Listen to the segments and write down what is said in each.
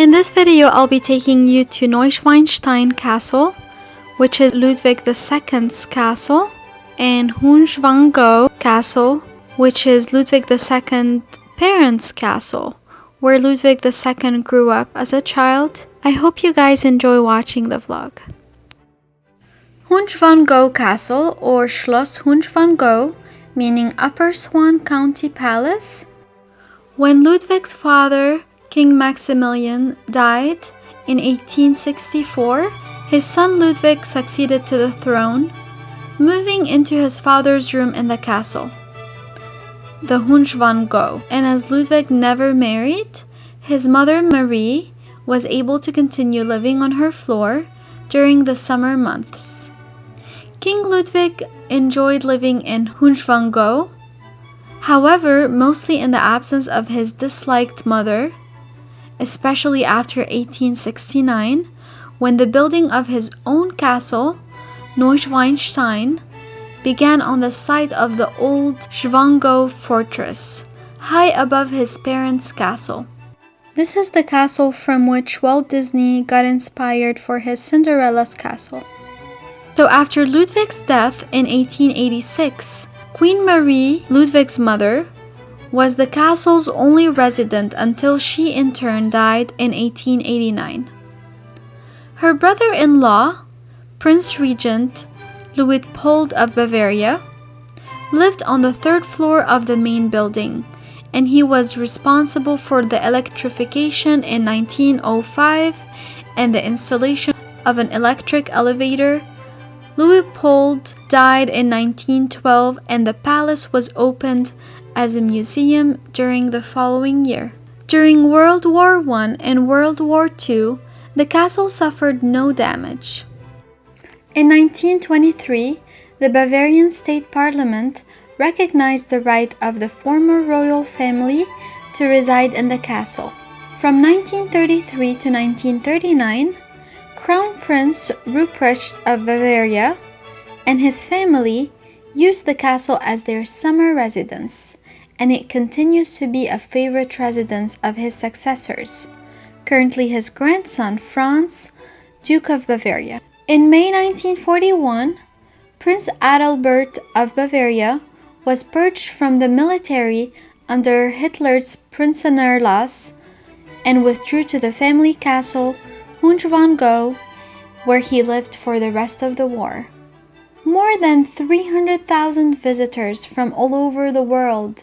In this video, I'll be taking you to Neuschwanstein Castle, which is Ludwig II's castle, and Hohenschwangau Castle, which is Ludwig II's parents' castle, where Ludwig II grew up as a child. I hope you guys enjoy watching the vlog. Hohenschwangau Castle, or Schloss Hohenschwangau, meaning Upper Swan County Palace. When Ludwig's father, King Maximilian, died in 1864, his son Ludwig succeeded to the throne, moving into his father's room in the castle, the Hohenschwangau. And as Ludwig never married, his mother Marie was able to continue living on her floor during the summer months. King Ludwig enjoyed living in Hohenschwangau, however, mostly in the absence of his disliked mother, especially after 1869, when the building of his own castle, Neuschwanstein, began on the site of the old Schwangau fortress, high above his parents' castle. This is the castle from which Walt Disney got inspired for his Cinderella's castle. So after Ludwig's death in 1886, Queen Marie, Ludwig's mother, was the castle's only resident until she in turn died in 1889. Her brother-in-law, Prince Regent Luitpold of Bavaria, lived on the third floor of the main building, and he was responsible for the electrification in 1905 and the installation of an electric elevator. Luitpold died in 1912, and the palace was opened as a museum during the following year. During World War I and World War II, the castle suffered no damage. In 1923, the Bavarian State Parliament recognized the right of the former royal family to reside in the castle. From 1933 to 1939, Crown Prince Ruprecht of Bavaria and his family used the castle as their summer residence, and it continues to be a favorite residence of his successors, currently his grandson Franz, Duke of Bavaria. In May 1941, Prince Adalbert of Bavaria was purged from the military under Hitler's Prinzenerlass and withdrew to the family castle Hohenschwangau, where he lived for the rest of the war. More than 300,000 visitors from all over the world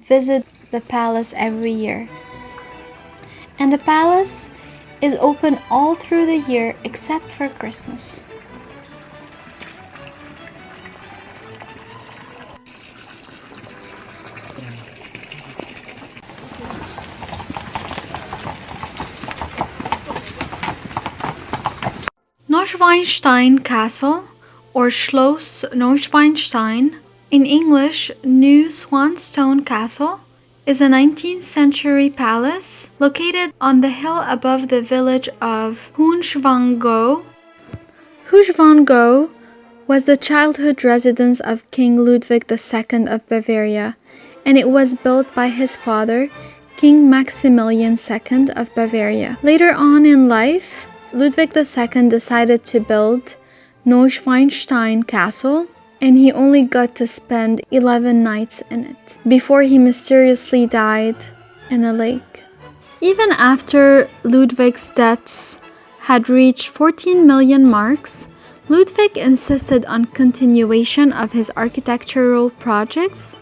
visit the palace every year. And the palace is open all through the year except for Christmas. Neuschwanstein Castle, or Schloss Neuschwanstein, in English Neuschwanstein Castle, is a 19th century palace located on the hill above the village of Hohenschwangau. Hohenschwangau was the childhood residence of King Ludwig II of Bavaria, and it was built by his father, King Maximilian II of Bavaria. Later on in life, Ludwig II decided to build Neuschwanstein Castle, and he only got to spend 11 nights in it before he mysteriously died in a lake. Even after Ludwig's debts had reached 14 million marks, Ludwig insisted on continuation of his architectural projects.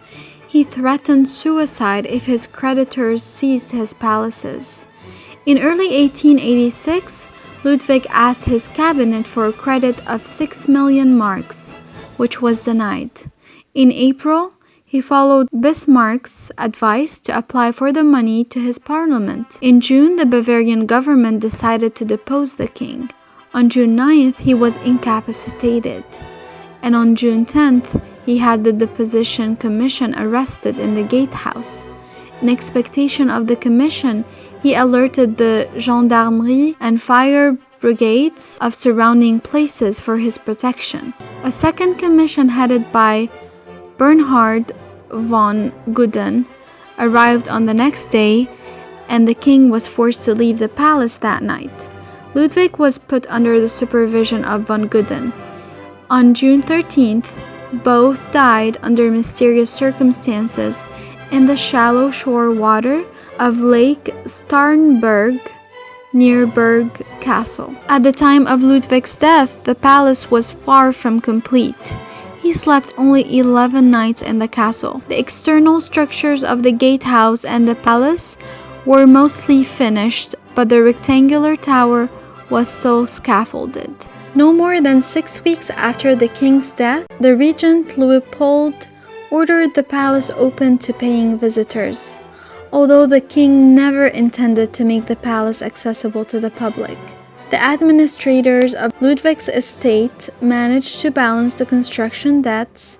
He threatened suicide if his creditors seized his palaces. In early 1886, Ludwig asked his cabinet for a credit of 6 million marks, which was denied. In April, he followed Bismarck's advice to apply for the money to his parliament. In June, the Bavarian government decided to depose the king. On June 9th, he was incapacitated, and on June 10th, he had the deposition commission arrested in the gatehouse. In expectation of the commission, he alerted the gendarmerie and fire brigades of surrounding places for his protection. A second commission headed by Bernhard von Guden arrived on the next day and the king was forced to leave the palace that night. Ludwig was put under the supervision of von Gudden. On June 13th, both died under mysterious circumstances in the shallow shore water of Lake Starnberg near Berg Castle. At the time of Ludwig's death, the palace was far from complete. He slept only 11 nights in the castle. The external structures of the gatehouse and the palace were mostly finished, but the rectangular tower was still scaffolded. No more than 6 weeks after the king's death, the regent Leopold ordered the palace open to paying visitors, although the king never intended to make the palace accessible to the public. The administrators of Ludwig's estate managed to balance the construction debts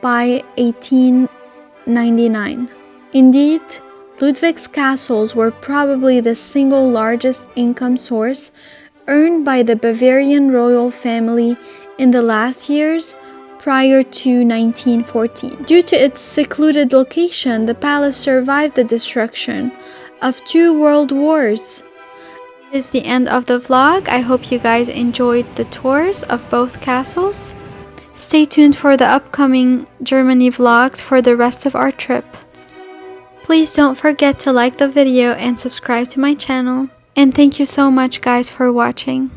by 1899. Indeed, Ludwig's castles were probably the single largest income source earned by the Bavarian royal family in the last years prior to 1914. Due to its secluded location, the palace survived the destruction of 2 world wars. This is the end of the vlog. I hope you guys enjoyed the tours of both castles. Stay tuned for the upcoming Germany vlogs for the rest of our trip. Please don't forget to like the video and subscribe to my channel. And thank you so much guys for watching.